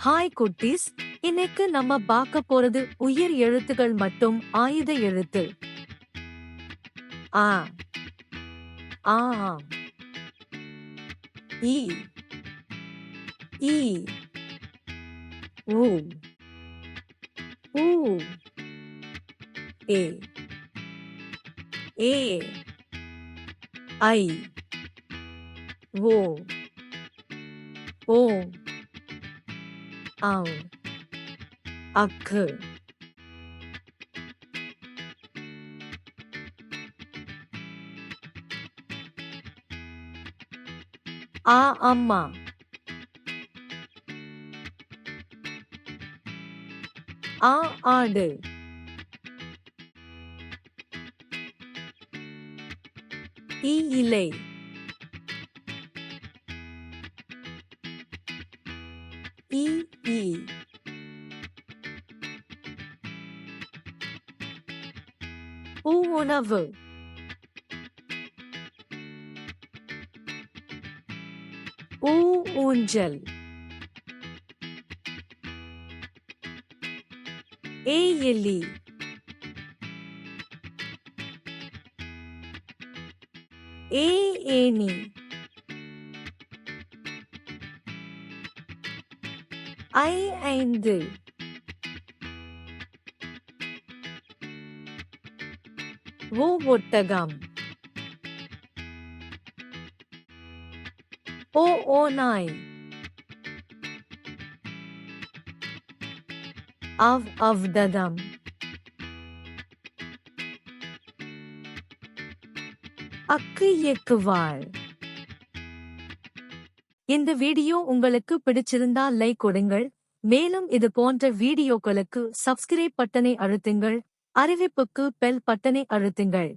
Hi குட்டீஸ், இன்னைக்கு நம்ம பார்க்க போறது உயிர் எழுத்துக்கள் மட்டும் ஆயுத எழுத்து. ஆ ஆ இ ஈ உ ஊ ஏ ஏ ஐ ஓ ஓ ஔ அக்கு ஆ அம்மா ஆ ஆடு இ இலை இ ஈ ஊ உணவு ஊ ஊஞ்சல் ஏ எலி ஏ ஏணி ஐ ஐந்து ஓ ஒட்டகம் ஓ ஓநாய் அவ் அவ்ததம் அக்கு எக்குவாள். இந்த வீடியோ உங்களுக்கு பிடிச்சிருந்தா லைக் கொடுங்கள். மேலும் இது போன்ற வீடியோக்களுக்கு சப்ஸ்கிரைப் பட்டனை அழுத்துங்கள். அறிவிப்புக்கு பெல் பட்டனை அழுத்துங்கள்.